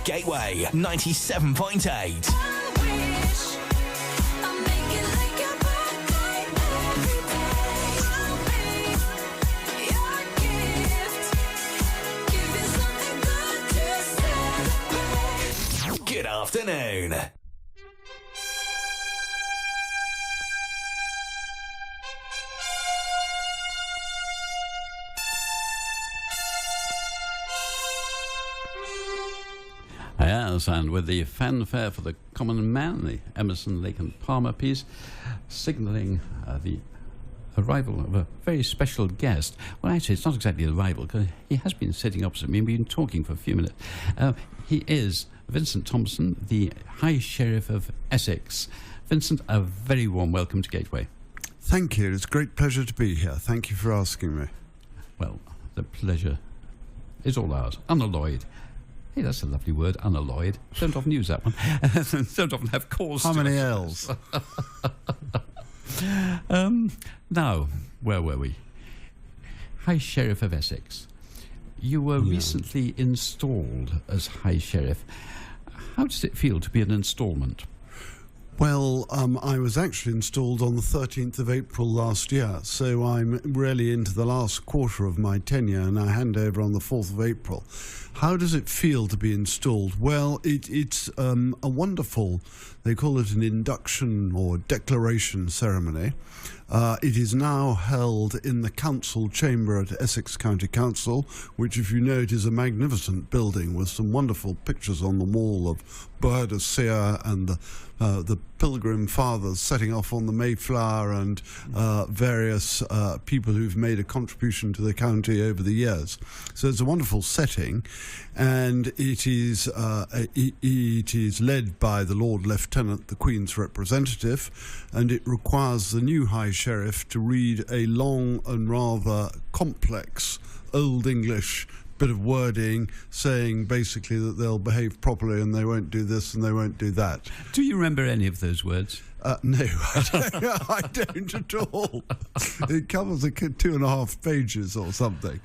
Gateway 97.8. Good afternoon. Yes, and with the fanfare for the common man, the Emerson, Lake and Palmer piece, signalling the arrival of a very special guest. Well, actually, it's not exactly an arrival, because he has been sitting opposite me and we've been talking for a few minutes. He is Vincent Thompson, the High Sheriff of Essex. Vincent, a very warm welcome to Gateway. Thank you. It's a great pleasure to be here. Thank you for asking me. Well, the pleasure is all ours, unalloyed. Hey, that's a lovely word, unalloyed. Don't often use that one. Don't often have cause. How many L's? Now, where were we? High Sheriff of Essex. You were recently installed as High Sheriff. How does it feel to be an instalment? Well, I was actually installed on the 13th of April last year, so I'm really into the last quarter of my tenure, and I hand over on the 4th of April. How does it feel to be installed? Well, it's a wonderful, they call it an induction or declaration ceremony. It is now held in the council chamber at Essex County Council, which, if you know, it is a magnificent building with some wonderful pictures on the wall of Boadicea Seer and the Pilgrim Fathers setting off on the Mayflower, and various people who've made a contribution to the county over the years. So it's a wonderful setting, and it is led by the Lord Lieutenant, the Queen's representative, and it requires the new High Sheriff to read a long and rather complex Old English bit of wording saying basically that they'll behave properly and they won't do this and they won't do that. Do you remember any of those words? No, I don't at all. It covers 2.5 pages or something.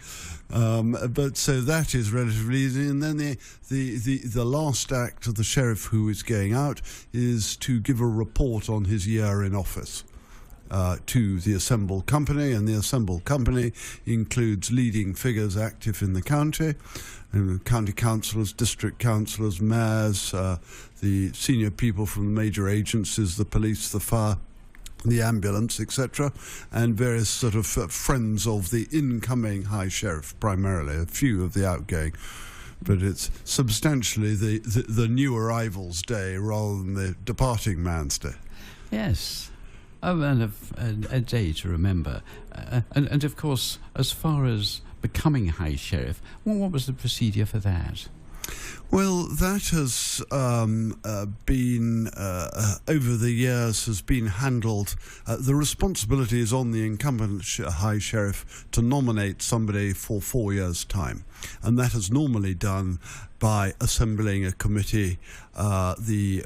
But so that is relatively easy. And then the last act of the sheriff who is going out is to give a report on his year in office to the assembled company, and the assembled company includes leading figures active in the county, county councillors, district councillors, mayors, the senior people from the major agencies, the police, the fire, the ambulance, etc., and various sort of friends of the incoming High Sheriff, primarily, a few of the outgoing. But it's substantially the new arrival's day rather than the departing man's day. Yes. Oh, and a day to remember. And of course, as far as becoming High Sheriff, what was the procedure for that? Well, that has been, over the years, has been handled. The responsibility is on the incumbent High Sheriff to nominate somebody for 4 years' time. And that is normally done by assembling a committee. The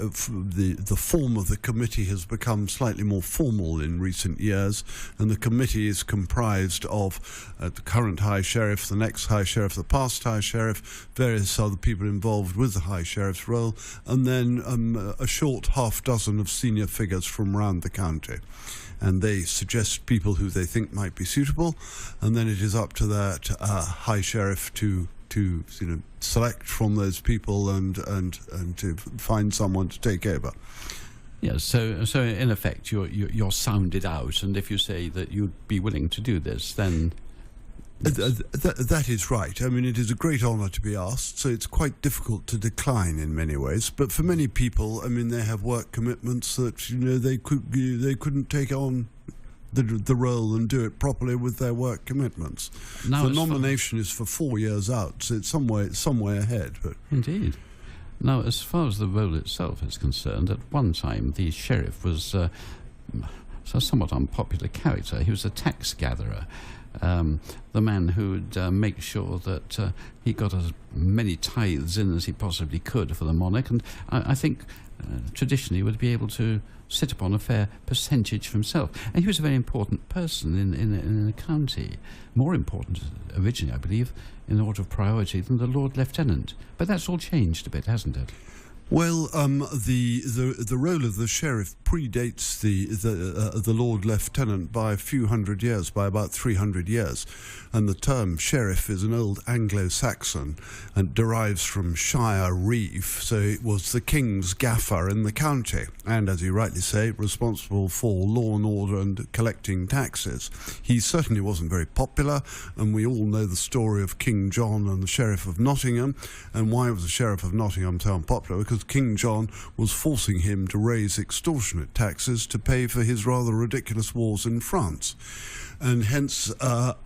form of the committee has become slightly more formal in recent years, and the committee is comprised of the current High Sheriff, the next High Sheriff, the past High Sheriff, various other people involved with the High Sheriff's role, and then a short half dozen of senior figures from around the county. And they suggest people who they think might be suitable, and then it is up to that High Sheriff to select from those people and to find someone to take over. Yes, so in effect you're sounded out, and if you say that you'd be willing to do this, then that is right. I mean, it is a great honour to be asked, so it's quite difficult to decline in many ways. But for many people, I mean, they have work commitments that they couldn't take on the role and do it properly with their work commitments. Now the nomination is for 4 years out, so it's some way ahead. But indeed. Now, as far as the role itself is concerned, at one time the sheriff was a somewhat unpopular character. He was a tax gatherer. the man who would make sure that he got as many tithes in as he possibly could for the monarch, and I think traditionally would be able to sit upon a fair percentage for himself. And he was a very important person in the county, more important originally, I believe, in order of priority than the Lord Lieutenant. But that's all changed a bit, hasn't it? Well, the role of the sheriff predates the Lord Lieutenant by a few hundred years, by about 300 years, and the term sheriff is an old Anglo-Saxon and derives from shire reeve, so it was the king's gaffer in the county, and as you rightly say, responsible for law and order and collecting taxes. He certainly wasn't very popular, and we all know the story of King John and the Sheriff of Nottingham. And why was the Sheriff of Nottingham so unpopular? Because King John was forcing him to raise extortionate taxes to pay for his rather ridiculous wars in France. And hence, a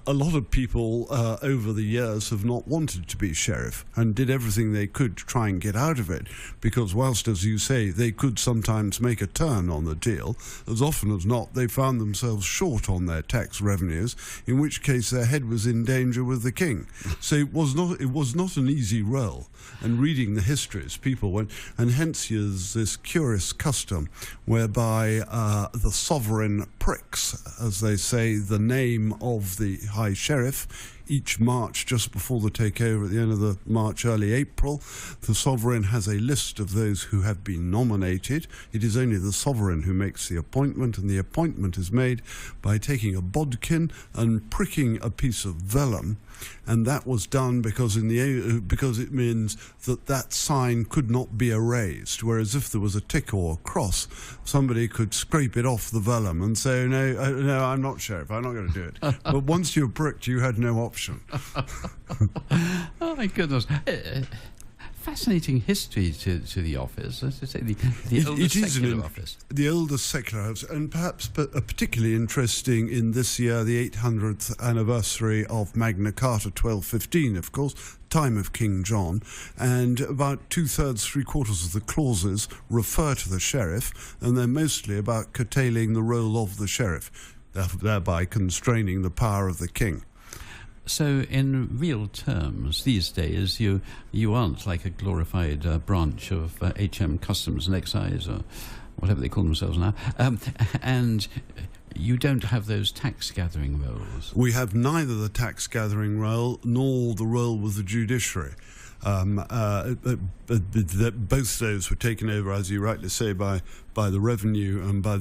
lot of people over the years have not wanted to be sheriff and did everything they could to try and get out of it, because whilst, as you say, they could sometimes make a turn on the deal, as often as not they found themselves short on their tax revenues, in which case their head was in danger with the king. So it was not an easy role. And reading the histories, people went, and hence is this curious custom whereby the sovereign pricks, as they say, the name of the High Sheriff. Each March, just before the takeover at the end of the March, early April, the Sovereign has a list of those who have been nominated. It is only the Sovereign who makes the appointment, and the appointment is made by taking a bodkin and pricking a piece of vellum. And that was done because it means that sign could not be erased, whereas if there was a tick or a cross, somebody could scrape it off the vellum and say, no, I'm not sheriff, I'm not going to do it. But once you were pricked, you had no option. Oh my goodness. Fascinating history to the office, as I say, the oldest secular office. The oldest secular house, and perhaps particularly interesting in this year, the 800th anniversary of Magna Carta 1215, of course, time of King John, and about 2/3, 3/4 of the clauses refer to the sheriff, and they're mostly about curtailing the role of the sheriff, thereby constraining the power of the king. So, in real terms, these days, you aren't like a glorified branch of HM Customs and Excise, or whatever they call themselves now, and you don't have those tax-gathering roles. We have neither the tax-gathering role nor the role with the judiciary. Both those were taken over, as you rightly say, by the revenue and by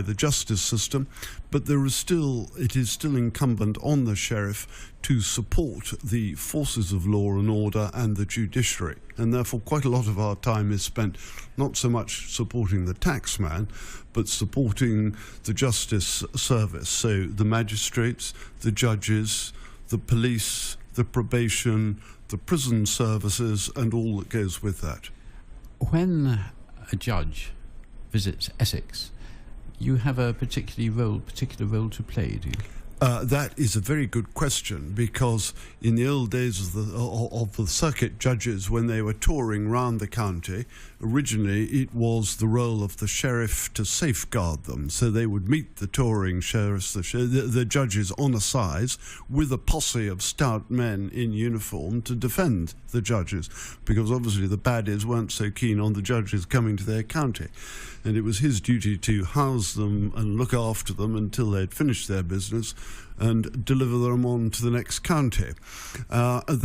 the justice system, but it is still incumbent on the sheriff to support the forces of law and order and the judiciary, and therefore quite a lot of our time is spent not so much supporting the taxman, but supporting the justice service, so the magistrates, the judges, the police, the probation, the prison services, and all that goes with that. When a judge visits Essex, you have a particular role to play, do you? That is a very good question, because in the old days of the circuit judges, when they were touring round the county, originally it was the role of the sheriff to safeguard them. So they would meet the touring sheriffs, the judges on a size, with a posse of stout men in uniform to defend the judges, because obviously the baddies weren't so keen on the judges coming to their county. And it was his duty to house them and look after them until they'd finished their business and deliver them on to the next county. With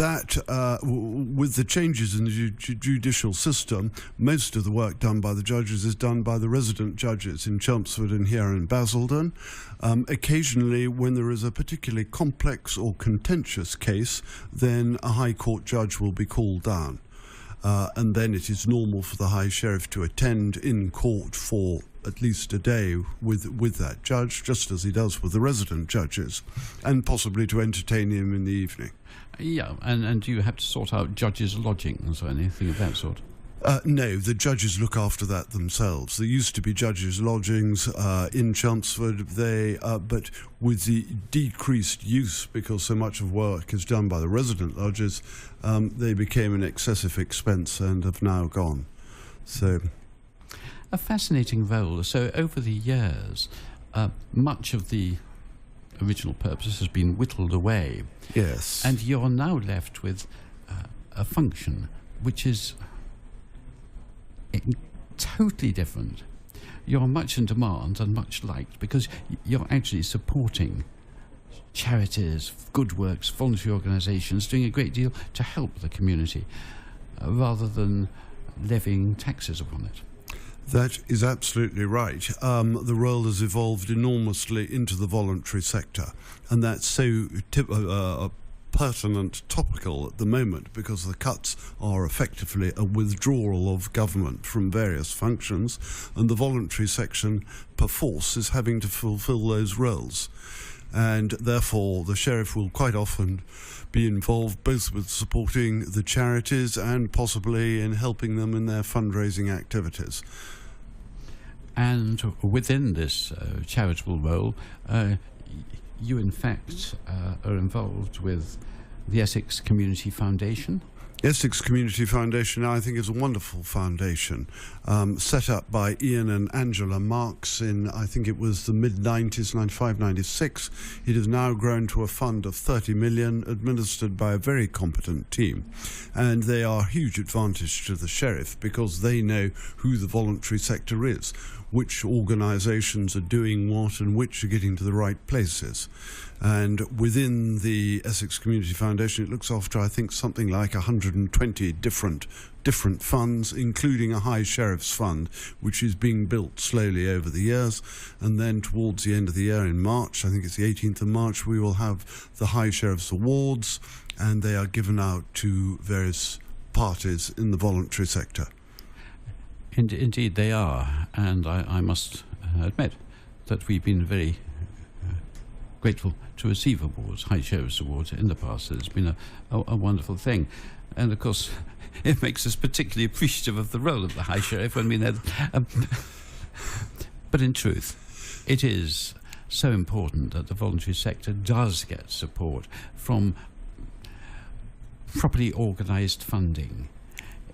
the changes in the judicial system, most of the work done by the judges is done by the resident judges in Chelmsford and here in Basildon. Occasionally, when there is a particularly complex or contentious case, then a High Court judge will be called down. And then it is normal for the High Sheriff to attend in court for at least a day with that judge, just as he does with the resident judges, and possibly to entertain him in the evening. Yeah, and do you have to sort out judges' lodgings or anything of that sort? No, the judges look after that themselves. There used to be judges' lodgings in Chelmsford, but with the decreased use, because so much of work is done by the resident lodges, they became an excessive expense and have now gone. So, a fascinating role. So over the years, much of the original purpose has been whittled away. Yes. And you're now left with a function which is totally different. You're much in demand and much liked because you're actually supporting charities, good works, voluntary organisations, doing a great deal to help the community rather than levying taxes upon it. That is absolutely right. The role has evolved enormously into the voluntary sector, and that's so pertinent, topical at the moment, because the cuts are effectively a withdrawal of government from various functions, and the voluntary section, perforce, is having to fulfil those roles. And therefore the sheriff will quite often be involved both with supporting the charities and possibly in helping them in their fundraising activities. And within this charitable role, you in fact are involved with the Essex Community Foundation. Essex Community Foundation, I think, is a wonderful foundation, set up by Ian and Angela Marks in, I think it was the mid-90s, 95, 96. It has now grown to a fund of 30 million, administered by a very competent team. And they are a huge advantage to the sheriff because they know who the voluntary sector is, which organisations are doing what and which are getting to the right places. And within the Essex Community Foundation, it looks after, I think, something like 120 different funds, including a High Sheriff's Fund, which is being built slowly over the years. And then towards the end of the year in March, I think it's the 18th of March, we will have the High Sheriff's Awards, and they are given out to various parties in the voluntary sector. Indeed they are, and I must admit that we've been very grateful to receive awards, High Sheriff's Awards, in the past. It's been a wonderful thing. And of course, it makes us particularly appreciative of the role of the High Sheriff when we know that. But in truth, it is so important that the voluntary sector does get support from properly organised funding.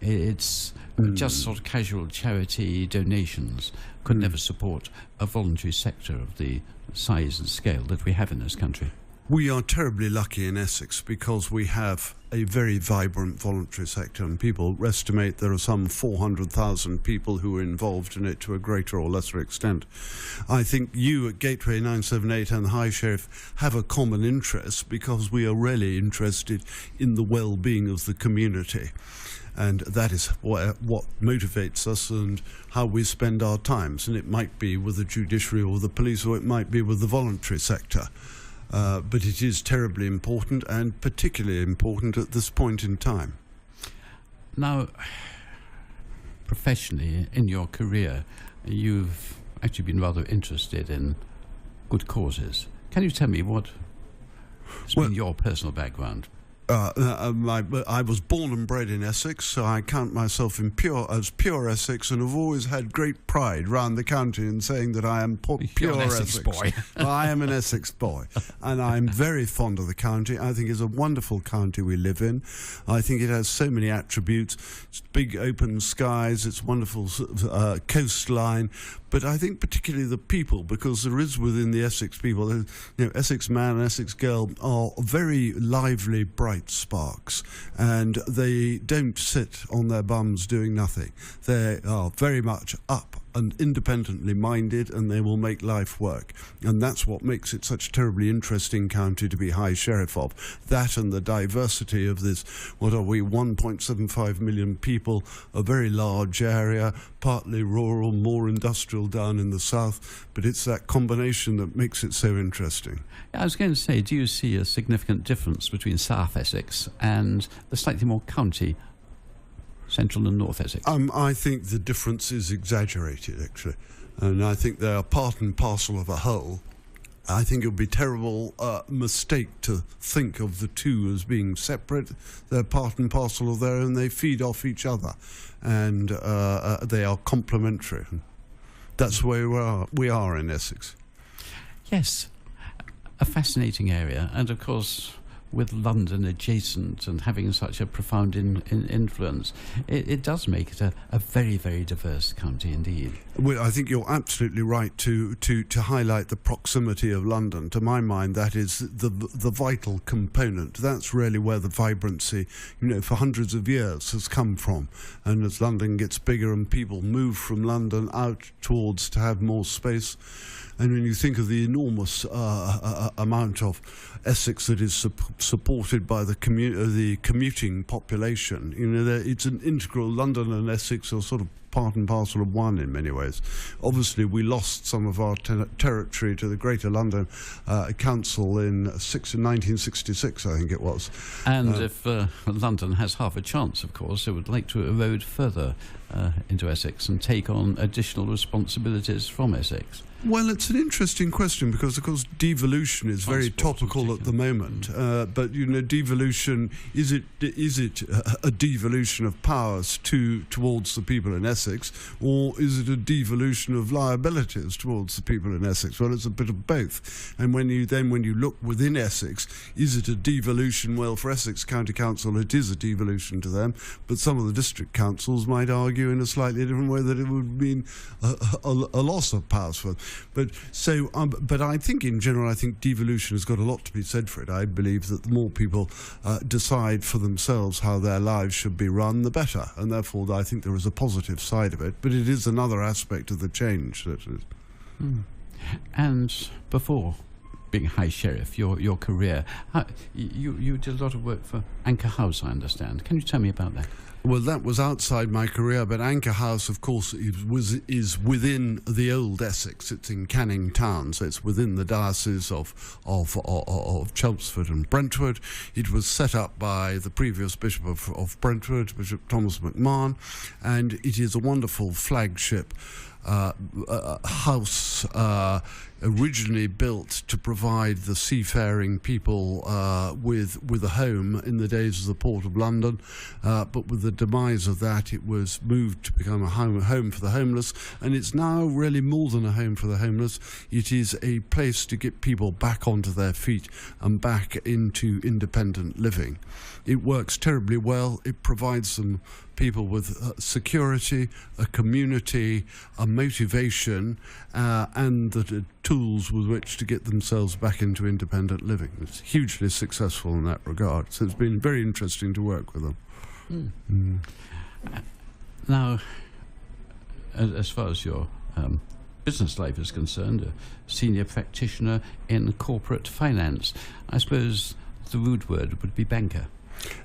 It's just sort of casual charity donations could never support a voluntary sector of the size and scale that we have in this country. We are terribly lucky in Essex because we have a very vibrant voluntary sector, and people estimate there are some 400,000 people who are involved in it to a greater or lesser extent. I think you at Gateway 978 and the High Sheriff have a common interest because we are really interested in the well-being of the community. And that is what motivates us and how we spend our times. And it might be with the judiciary or the police, or it might be with the voluntary sector. But it is terribly important, and particularly important at this point in time. Now, professionally, in your career, you've actually been rather interested in good causes. Can you tell me what has been your personal background? I was born and bred in Essex, so I count myself as pure Essex, and have always had great pride round the county in saying that I am pure Essex boy. I am an Essex boy, and I'm very fond of the county. I think it's a wonderful county we live in. I think it has so many attributes. It's big open skies, it's wonderful coastline, but I think particularly the people, because there is within the Essex people, Essex man and Essex girl are very lively, bright sparks, and they don't sit on their bums doing nothing. They are very much up and independently minded, and they will make life work. And that's what makes it such a terribly interesting county to be High Sheriff of. That and the diversity of this, 1.75 million people, a very large area, partly rural, more industrial down in the south, but it's that combination that makes it so interesting. I was going to say, do you see a significant difference between South Essex and the slightly more county Central and North Essex? I think the difference is exaggerated, actually, and I think they are part and parcel of a whole. I think it would be a terrible mistake to think of the two as being separate. They're part and parcel of their own. They feed off each other, and they are complementary. That's where we are in Essex. Yes, a fascinating area, and of course with London adjacent and having such a profound influence, it does make it a very, very diverse county indeed. Well, I think you're absolutely right to highlight the proximity of London. To my mind, that is the vital component. That's really where the vibrancy, for hundreds of years has come from. And as London gets bigger and people move from London out towards to have more space, and when you think of the enormous amount of Essex that is supported by the commuting population, it's an integral. London and Essex are sort of part and parcel of one in many ways. Obviously, we lost some of our territory to the Greater London Council in 1966, I think it was. And if London has half a chance, of course, it would like to erode further into Essex and take on additional responsibilities from Essex. Well, it's an interesting question because, of course, devolution is very topical at the moment. But devolution, is it a devolution of powers towards the people in Essex, or is it a devolution of liabilities towards the people in Essex? Well, it's a bit of both. And when you look within Essex, is it a devolution? Well, for Essex County Council, it is a devolution to them. But some of the district councils might argue in a slightly different way that it would mean a loss of powers for them. But I think in general, I think devolution has got a lot to be said for it. I believe that the more people decide for themselves how their lives should be run, the better. And therefore, I think there is a positive side of it. But it is another aspect of the change. That is. And before being High Sheriff, your career, you did a lot of work for Anchor House, I understand. Can you tell me about that? Well, that was outside my career, but Anchor House, of course, is within the old Essex. It's in Canning Town, so it's within the diocese of Chelmsford and Brentwood. It was set up by the previous Bishop of Brentwood, Bishop Thomas McMahon, and it is a wonderful flagship house originally built to provide the seafaring people with a home in the days of the Port of London, but with the demise of that, it was moved to become a home for the homeless, and it's now really more than a home for the homeless. It is a place to get people back onto their feet and back into independent living. It works terribly well. It provides them people with security, a community, a motivation, and the tools with which to get themselves back into independent living. It's hugely successful in that regard. So it's been very interesting to work with them. Now, as far as your business life is concerned, a senior practitioner in corporate finance, I suppose the rude word would be banker.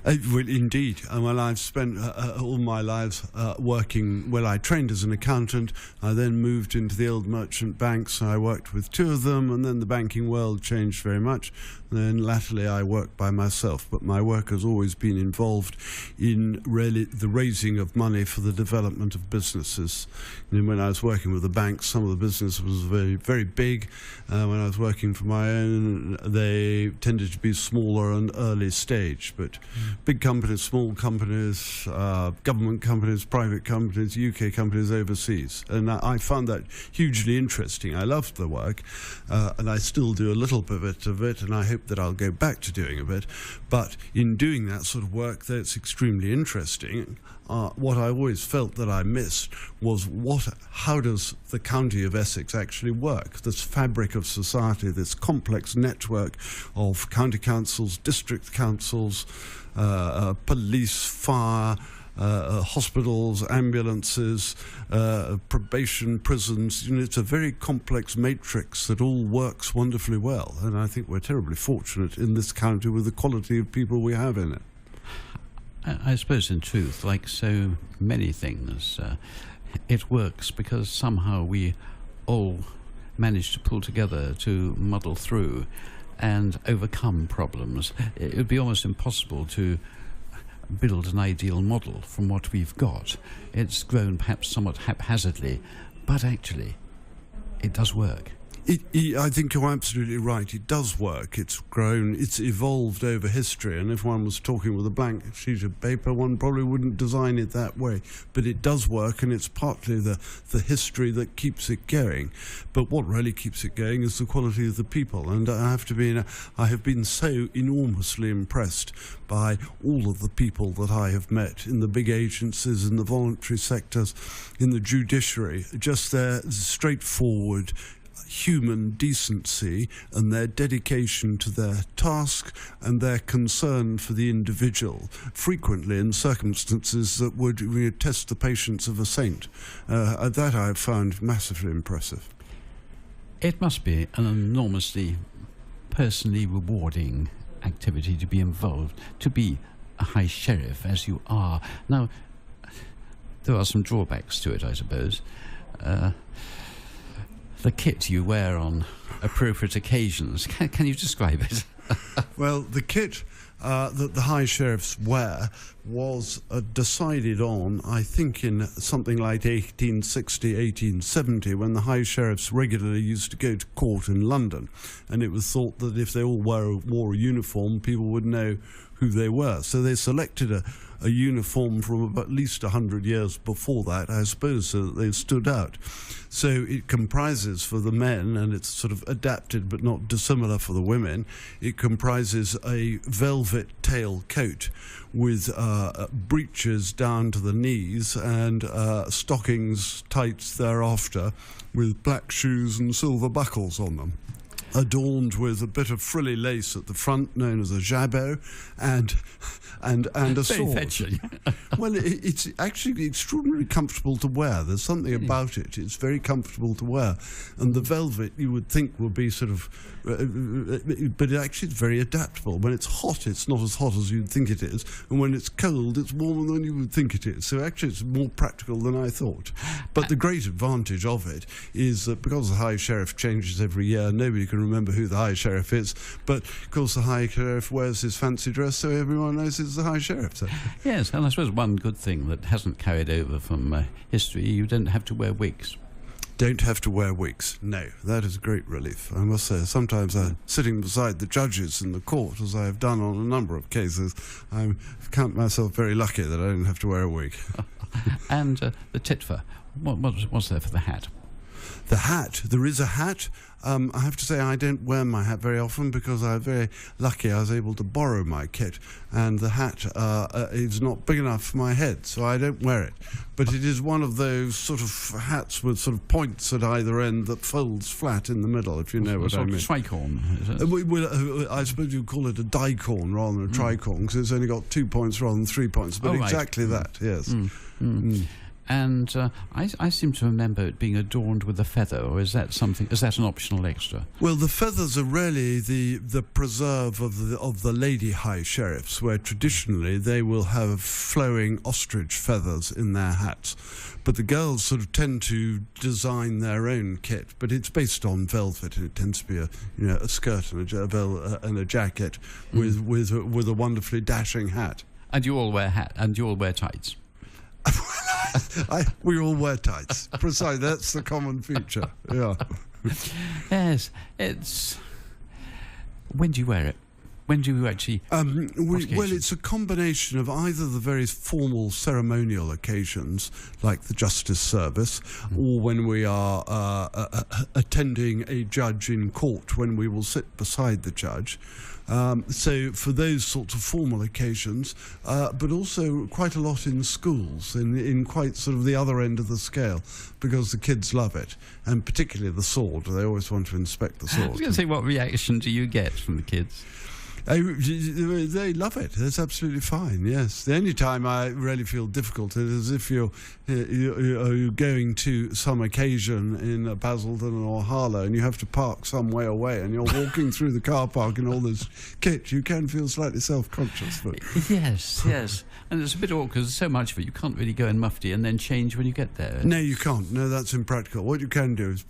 Well, indeed. Well, I've spent all my lives working. Well, I trained as an accountant. I then moved into the old merchant banks. I worked with two of them, and then the banking world changed very much. Then latterly I worked by myself, but my work has always been involved in really the raising of money for the development of businesses. And when I was working with the banks, some of the business was very, very big. When I was working for my own, they tended to be smaller and early stage, but big companies, small companies, government companies, private companies, UK companies overseas. And I found that hugely interesting. I loved the work, and I still do a little bit of it, and I hope that I'll go back to doing a bit. But in doing that sort of work, that's extremely interesting. What I always felt that I missed was how does the county of Essex actually work? This fabric of society, this complex network of county councils, district councils, police, fire, hospitals, ambulances, probation, prisons. It's a very complex matrix that all works wonderfully well. And I think we're terribly fortunate in this county with the quality of people we have in it. I suppose, in truth, like so many things, it works because somehow we all manage to pull together to muddle through and overcome problems. It would be almost impossible to build an ideal model from what we've got. It's grown perhaps somewhat haphazardly, but actually, it does work. I think you're absolutely right. It does work. It's grown, it's evolved over history, and if one was talking with a blank sheet of paper, one probably wouldn't design it that way. But it does work, and it's partly the history that keeps it going. But what really keeps it going is the quality of the people, and I have been so enormously impressed by all of the people that I have met in the big agencies, in the voluntary sectors, in the judiciary, just their straightforward human decency and their dedication to their task and their concern for the individual, frequently in circumstances that would test the patience of a saint. That I have found massively impressive. It must be an enormously personally rewarding activity to be involved, to be a High Sheriff as you are. Now, there are some drawbacks to it, I suppose. The kit you wear on appropriate occasions. Can you describe it? Well, the kit that the High Sheriffs wear was decided on, I think, in something like 1860, 1870, when the High Sheriffs regularly used to go to court in London. And it was thought that if they all wore a uniform, people would know who they were. So they selected a uniform from at least 100 years before that, I suppose, so that they stood out. So it comprises for the men, and it's sort of adapted but not dissimilar for the women, it comprises a velvet tail coat with breeches down to the knees and stockings, tights thereafter, with black shoes and silver buckles on them, adorned with a bit of frilly lace at the front, known as a jabot, and a sword. Fetching. Well, it's actually extraordinarily comfortable to wear. There's something about it. It's very comfortable to wear. And the velvet, you would think, would be sort of... but actually it's very adaptable. When it's hot, it's not as hot as you'd think it is. And when it's cold, it's warmer than you would think it is. So actually it's more practical than I thought. But the great advantage of it is that because the High Sheriff changes every year, nobody can remember who the High Sheriff is. But, of course, the High Sheriff wears his fancy dress, so everyone knows it's the High Sheriff. So. Yes, and I suppose one good thing that hasn't carried over from history, you don't have to wear wigs. Don't have to wear wigs. No, that is a great relief. I must say, sometimes sitting beside the judges in the court, as I have done on a number of cases, I count myself very lucky that I don't have to wear a wig. And the titfer, what's there for the hat? The hat, there is a hat. I have to say I don't wear my hat very often because I'm very lucky I was able to borrow my kit, and the hat is not big enough for my head, so I don't wear it. But it is one of those sort of hats with sort of points at either end that folds flat in the middle, if you know what I mean. Tricorn, is it? I suppose you'd call it a dicorn rather than a tricorn, because it's only got 2 points rather than 3 points, but exactly that, yes. And I seem to remember it being adorned with a feather, or is that an optional extra? Well, the feathers are really the preserve of the lady High Sheriffs, where traditionally they will have flowing ostrich feathers in their hats. But the girls sort of tend to design their own kit, but it's based on velvet, and it tends to be a skirt and a jacket with a wonderfully dashing hat. And you all wear tights. We all wear tights. Precisely, that's the common feature. Yeah. Yes, it's. When do you wear it? When do you actually? Well, it's a combination of either the very formal ceremonial occasions, like the justice service, or when we are attending a judge in court, when we will sit beside the judge. So for those sorts of formal occasions, but also quite a lot in schools, in quite sort of the other end of the scale, because the kids love it, and particularly the sword. They always want to inspect the sword. I was going to say, what reaction do you get from the kids? They love it. It's absolutely fine, yes. The only time I really feel difficult is if you're going to some occasion in Basildon or Harlow and you have to park some way away and you're walking through the car park in all this kit. You can feel slightly self-conscious. But Yes. And it's a bit awkward because there's so much of it. You can't really go in mufti and then change when you get there. No, you can't. No, that's impractical. What you can do is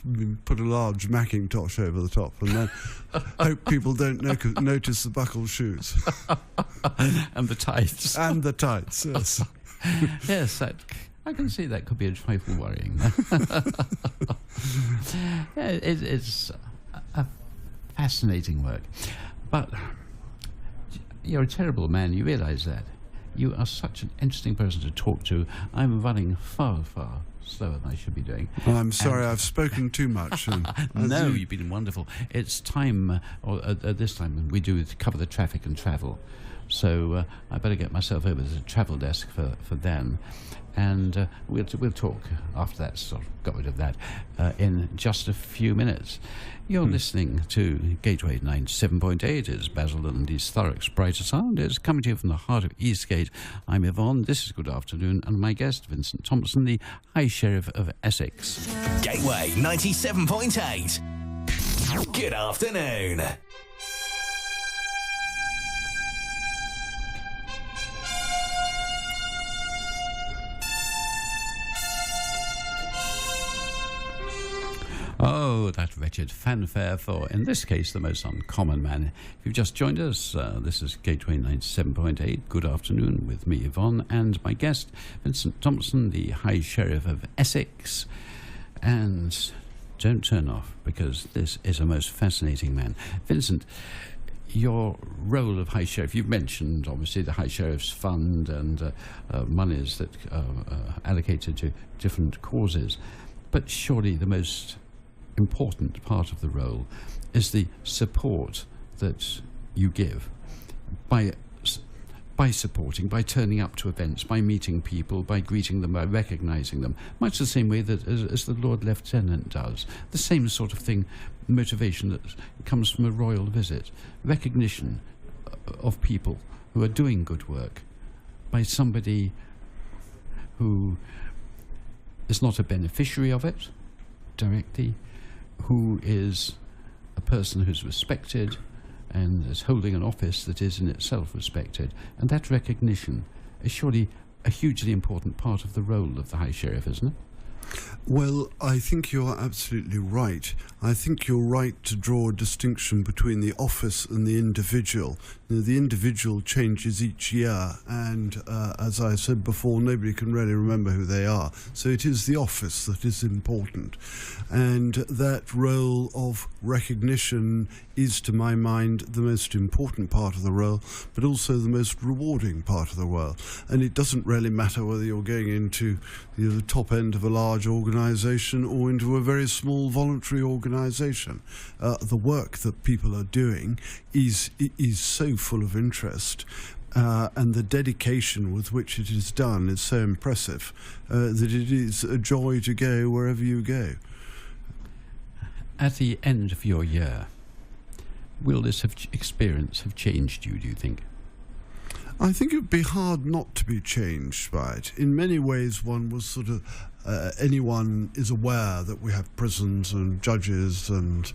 put a large Macintosh over the top and then hope people don't notice the buckled shoes. And the tights. And the tights, yes. Yes, I can see that could be a trifle worrying. It's a fascinating work. But you're a terrible man, you realise that. You are such an interesting person to talk to. I'm running far, far slower than I should be doing. Well, I'm sorry, I've spoken too much. No, you've been wonderful. It's time, or at this time, we do cover the traffic and travel. So I better get myself over to the travel desk for then. And we'll talk after that, sort of got rid of that, in just a few minutes. You're listening to Gateway 97.8. It's Basil and East Thurrock's Brighter Sound. It's coming to you from the heart of Eastgate. I'm Yvonne. This is Good Afternoon. And my guest, Vincent Thompson, the High Sheriff of Essex. Gateway 97.8. Good afternoon. Oh, that wretched fanfare for, in this case, the most uncommon man. If you've just joined us, this is Gateway 97.8. Good afternoon with me, Yvonne, and my guest, Vincent Thompson, the High Sheriff of Essex. And don't turn off, because this is a most fascinating man. Vincent, your role of High Sheriff, you've mentioned, obviously, the High Sheriff's Fund and monies that are allocated to different causes. But surely the most important part of the role is the support that you give by supporting, by turning up to events, by meeting people, by greeting them, by recognising them, much the same way that as the Lord Lieutenant does. The same sort of thing, motivation that comes from a royal visit, recognition of people who are doing good work by somebody who is not a beneficiary of it directly, who is a person who's respected and is holding an office that is in itself respected. And that recognition is surely a hugely important part of the role of the High Sheriff, isn't it? Well, I think you're absolutely right. I think you're right to draw a distinction between the office and the individual. You know, the individual changes each year, and as I said before, nobody can really remember who they are. So it is the office that is important. And that role of recognition is, to my mind, the most important part of the role, but also the most rewarding part of the role. And it doesn't really matter whether you're going into the top end of a large organisation or into a very small voluntary organisation. The work that people are doing is so full of interest, and the dedication with which it is done is so impressive that it is a joy to go wherever you go. At the end of your year, will this experience have changed you, do you think? I think it would be hard not to be changed by it. In many ways, one was sort of, anyone is aware that we have prisons and judges and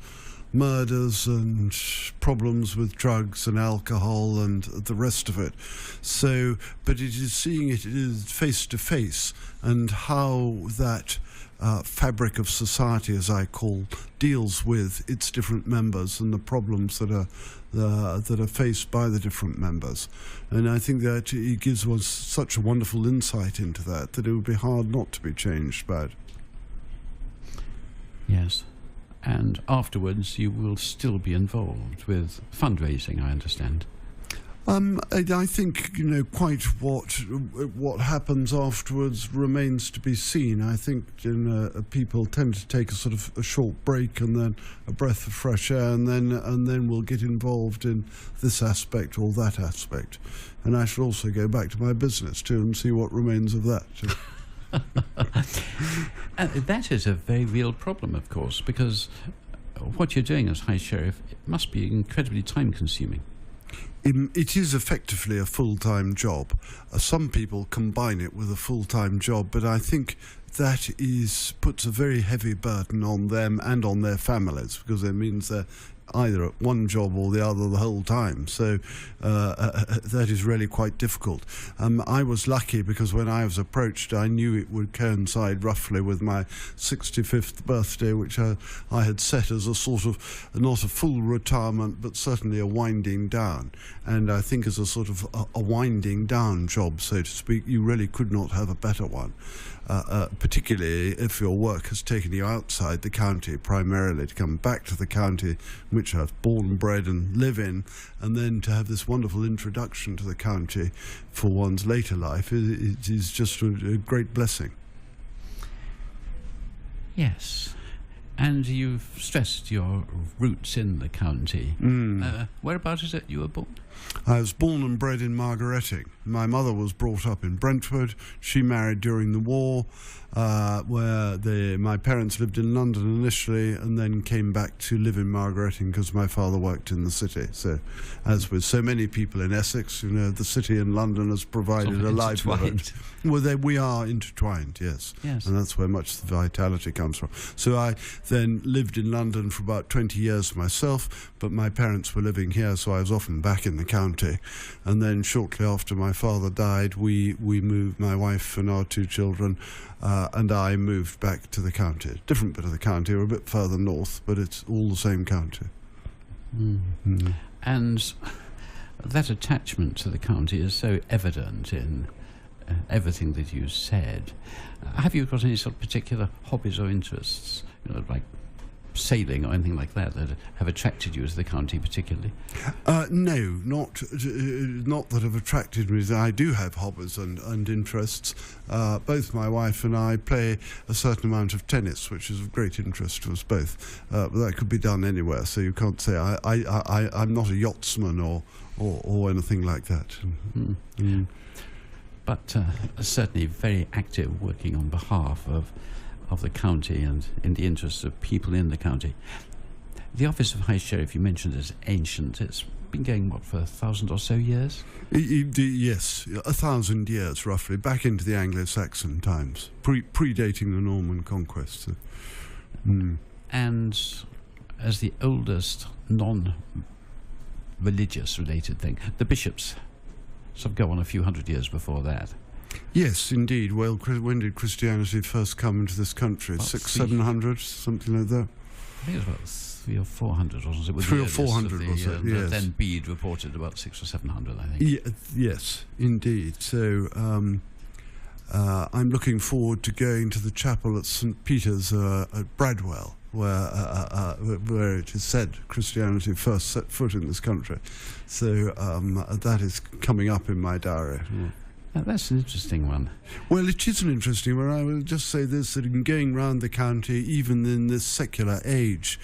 murders and problems with drugs and alcohol and the rest of it. So, but it is seeing it face to face, and how that fabric of society, as I call, deals with its different members and the problems that are faced by the different members. And I think that it gives us such a wonderful insight into that it would be hard not to be changed by it. Yes. And afterwards you will still be involved with fundraising, I understand. I think, quite what happens afterwards remains to be seen. I think people tend to take a sort of a short break and then a breath of fresh air, and then we'll get involved in this aspect or that aspect. And I shall also go back to my business too and see what remains of that. That is a very real problem, of course, because what you're doing as High Sheriff, it must be incredibly time-consuming. It is effectively a full-time job. Some people combine it with a full-time job, but I think that puts a very heavy burden on them and on their families, because it means they're either at one job or the other the whole time. So that is really quite difficult. I was lucky because when I was approached, I knew it would coincide roughly with my 65th birthday, which I had set as a sort of, not a full retirement, but certainly a winding down. And I think as a sort of a winding down job, so to speak, you really could not have a better one. Particularly if your work has taken you outside the county primarily, to come back to the county which I've born and bred and live in, and then to have this wonderful introduction to the county for one's later life, it is just a great blessing. Yes. And you've stressed your roots in the county. Whereabouts is it you were born? I was born and bred in Margaretting. My mother was brought up in Brentford. She married during the war, where my parents lived in London initially and then came back to live in Margaretting because my father worked in the city. So, as with so many people in Essex, the city and London has provided a livelihood. Well, we are intertwined, yes. And that's where much of the vitality comes from. So I then lived in London for about 20 years myself, but my parents were living here, so I was often back in the county. And then shortly after my father died, we moved, my wife and our 2 children, and I moved back to the county. Different bit of the county, we're a bit further north, but it's all the same county. And that attachment to the county is so evident in everything that you said. Have you got any sort of particular hobbies or interests, like sailing or anything like that have attracted you to the county particularly? No, not that have attracted me. I do have hobbies and interests. Both my wife and I play a certain amount of tennis, which is of great interest to us both. But that could be done anywhere, so you can't say I'm not a yachtsman or anything like that. But certainly very active, working on behalf of the county and in the interests of people in the county. The office of High Sheriff, you mentioned, is ancient. It's been going, for 1,000 or so years? Yes, 1,000 years, roughly, back into the Anglo-Saxon times, predating the Norman conquest. And as the oldest non-religious related thing, the bishops sort of go on a few hundred years before that. Yes, indeed. Well, when did Christianity first come into this country? 600-700, something like that? I think it was about 300 or 400, wasn't it? 300 or 400, was it? Yes. Then Bede reported about 600 or 700, I think. Yes, indeed. So I'm looking forward to going to the chapel at St. Peter's at Bradwell, where it is said Christianity first set foot in this country. So that is coming up in my diary. That's an interesting one. Well, it is an interesting one. I will just say this, that in going round the county, even in this secular age,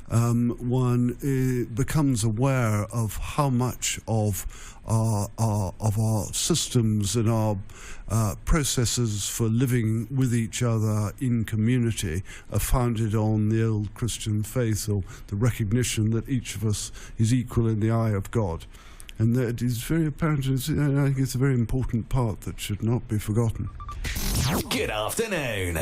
one becomes aware of how much of our systems and our processes for living with each other in community are founded on the old Christian faith, or the recognition that each of us is equal in the eye of God. And that is very apparent. I think it's a very important part that should not be forgotten. Good afternoon.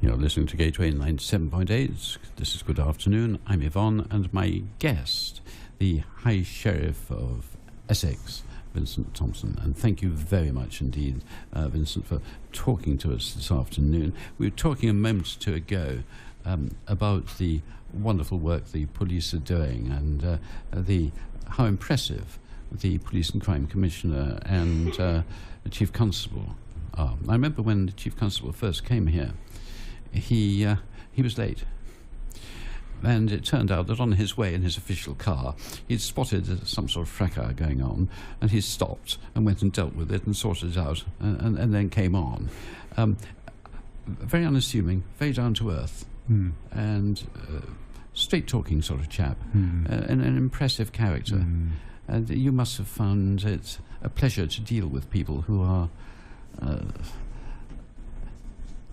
You're listening to Gateway 97.8. This is Good Afternoon. I'm Yvonne, and my guest, the High Sheriff of Essex, Vincent Thompson. And thank you very much indeed, Vincent, for talking to us this afternoon. We were talking a moment or two ago about the wonderful work the police are doing, and how impressive the Police and Crime Commissioner and the Chief Constable are. I remember when the Chief Constable first came here, he was late. And it turned out that on his way in his official car, he'd spotted some sort of fracas going on, and he stopped and went and dealt with it and sorted it out, and then came on. Very unassuming, very down to earth, and straight-talking sort of chap, and an impressive character. And you must have found it a pleasure to deal with people who are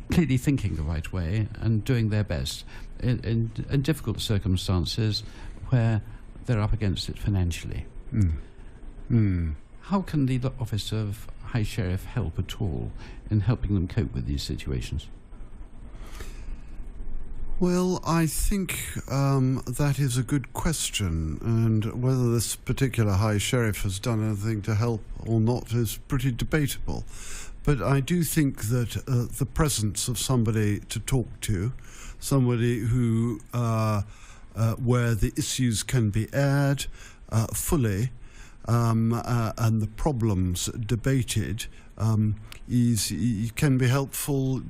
clearly thinking the right way and doing their best in difficult circumstances where they're up against it financially. How can the Office of High Sheriff help at all in helping them cope with these situations? Well, I think that is a good question, and whether this particular High Sheriff has done anything to help or not is pretty debatable. But I do think that the presence of somebody to talk to, somebody who where the issues can be aired fully and the problems debated can be helpful at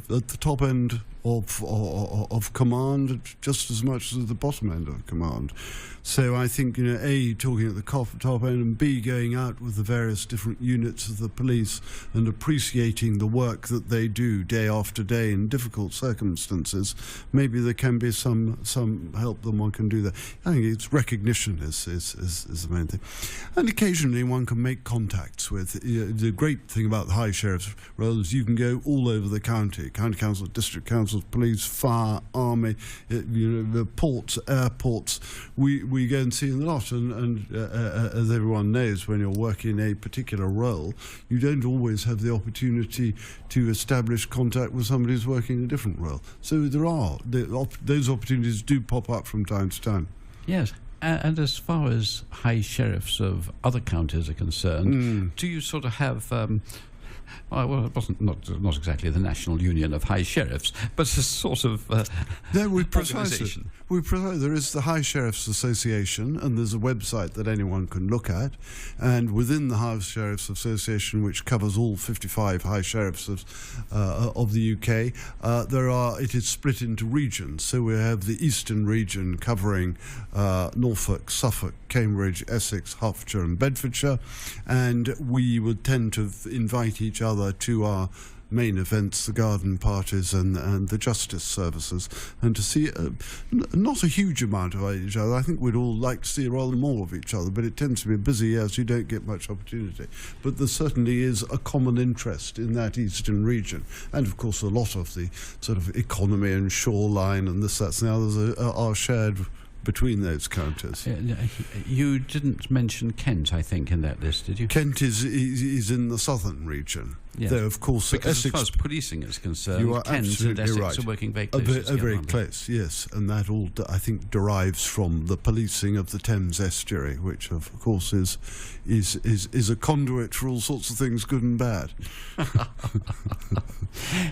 the top end of command just as much as the bottom end of command. So I think, A, talking at the top end, and B, going out with the various different units of the police and appreciating the work that they do day after day in difficult circumstances. Maybe there can be some help that one can do that. I think it's recognition is the main thing. And occasionally one can make contacts with. The great thing about the High Sheriff's role is you can go all over the county council, district councils, police, fire, army, the ports, airports. We go and see them a lot, and as everyone knows, when you're working a particular role, you don't always have the opportunity to establish contact with somebody who's working a different role. So those opportunities do pop up from time to time. Yes. And as far as High Sheriffs of other counties are concerned, do you sort of have... well, it wasn't not exactly the National Union of High Sheriffs, but a sort of organisation. There is the High Sheriffs Association, and there's a website that anyone can look at. And within the High Sheriffs Association, which covers all 55 High Sheriffs of the UK, it is split into regions. So we have the Eastern region covering Norfolk, Suffolk, Cambridge, Essex, Hertfordshire and Bedfordshire, and we would tend to invite each other to our main events, the garden parties and the justice services, and to see not a huge amount of each other. I think we'd all like to see rather more of each other, but it tends to be busy years, you don't get much opportunity. But there certainly is a common interest in that eastern region, and of course a lot of the sort of economy and shoreline and this, that and the others are shared between those counties. You didn't mention Kent, I think, in that list, did you? Kent is in the southern region. Yes. Though, of course, because Essex, as far as policing is concerned, you are Kent absolutely and Essex right. are working very close. Very close, yes. And that all, I think, derives from the policing of the Thames estuary, which, of course, is a conduit for all sorts of things, good and bad.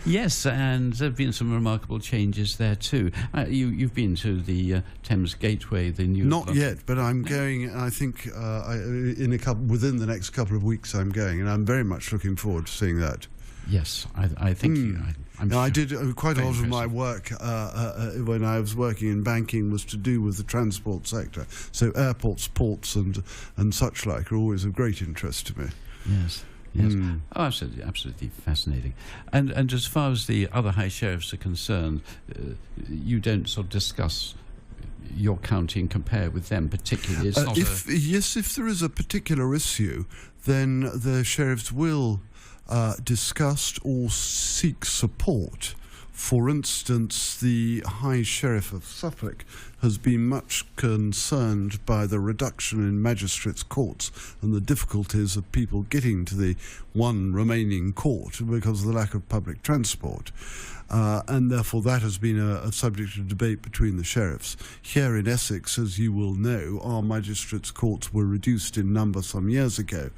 Yes, and there have been some remarkable changes there too. You've been to the Thames Gateway, the new... Not yet, but I'm going, I think, within the next couple of weeks I'm going, and I'm very much looking forward to seeing that. Yes, I think I'm sure. I did quite a lot of my work when I was working in banking was to do with the transport sector. So airports, ports and such like are always of great interest to me. Yes. Yes. Oh, absolutely fascinating. And as far as the other High Sheriffs are concerned, you don't sort of discuss your county and compare with them particularly. It's not if there is a particular issue, then the sheriffs will discuss or seek support. For instance, the High Sheriff of Suffolk has been much concerned by the reduction in magistrates' courts and the difficulties of people getting to the one remaining court because of the lack of public transport. And therefore that has been a subject of debate between the sheriffs. Here in Essex, as you will know, our magistrates' courts were reduced in number some years ago.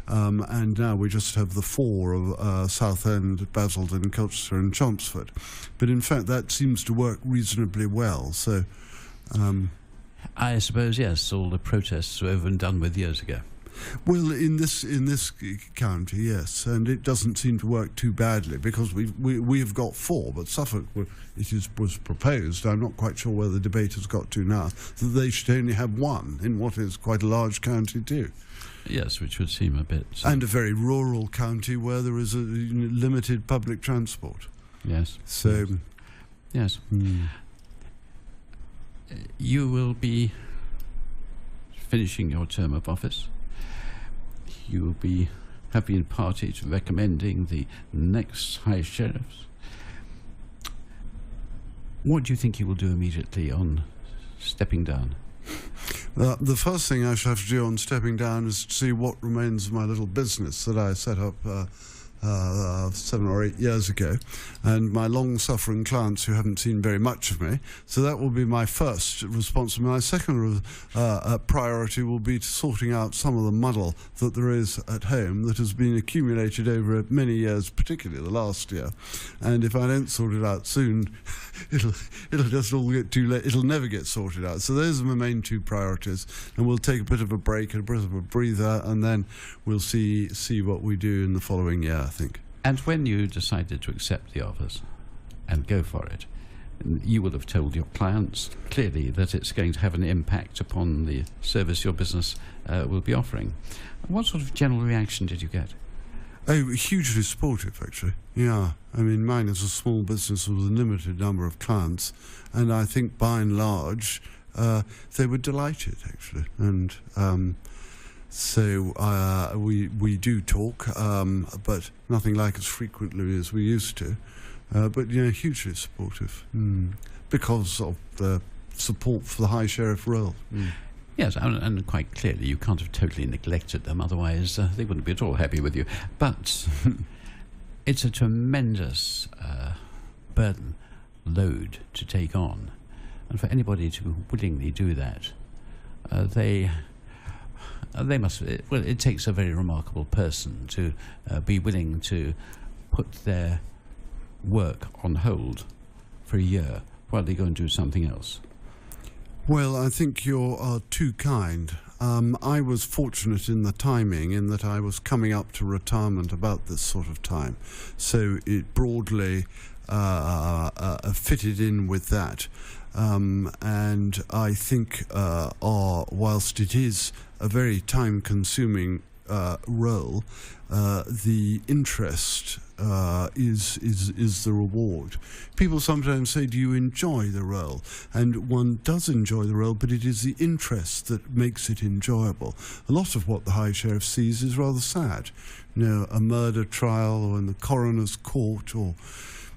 And now we just have the four of Southend, Basildon, Colchester and Chelmsford. But in fact that seems to work reasonably well. So I suppose, yes, all the protests were over and done with years ago. Well, in this county, yes, and it doesn't seem to work too badly because we have got four, but Suffolk was proposed. I'm not quite sure where the debate has got to now that they should only have one in what is quite a large county too. Yes, which would seem a bit... And a very rural county where there is a limited public transport. Yes. So... Yes. You will be finishing your term of office. You will have been party to recommending the next High Sheriffs. What do you think you will do immediately on stepping down? The first thing I shall have to do on stepping down is to see what remains of my little business that I set up 7 or 8 years ago, and my long-suffering clients who haven't seen very much of me. So that will be my first responsibility. My second priority will be to sorting out some of the muddle that there is at home that has been accumulated over many years, particularly the last year. And if I don't sort it out soon, it'll just all get too late. It'll never get sorted out. So those are my main 2 priorities, and we'll take a bit of a break and a bit of a breather, and then we'll see what we do in the following year, I think. And when you decided to accept the offers and go for it, you will have told your clients clearly that it's going to have an impact upon the service your business will be offering. What sort of general reaction did you get? Oh, hugely supportive, actually. Yeah. I mean, mine is a small business with a limited number of clients, and I think by and large they were delighted, actually. And so we do talk, but nothing like as frequently as we used to. But, hugely supportive because of the support for the High Sheriff role. Yes, and quite clearly you can't have totally neglected them, otherwise they wouldn't be at all happy with you. But it's a tremendous burden, load to take on. And for anybody to willingly do that, they must, well, it takes a very remarkable person to be willing to put their work on hold for a year while they go and do something else. Well, I think you are too kind. I was fortunate in the timing in that I was coming up to retirement about this sort of time. So it broadly fitted in with that. And I think whilst it is a very time-consuming role, the interest is the reward. People sometimes say, do you enjoy the role? And one does enjoy the role, but it is the interest that makes it enjoyable. A lot of what the High Sheriff sees is rather sad. A murder trial, or in the coroner's court, or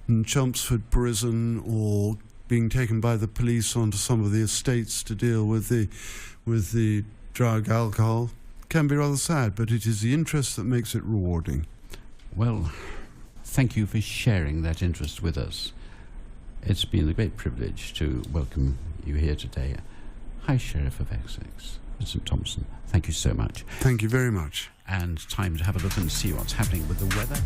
in Chelmsford prison, or being taken by the police onto some of the estates to deal with the drug, alcohol, can be rather sad, but it is the interest that makes it rewarding. Well, thank you for sharing that interest with us. It's been a great privilege to welcome you here today. High Sheriff of Essex, Vincent Thompson, thank you so much. Thank you very much. And time to have a look and see what's happening with the weather.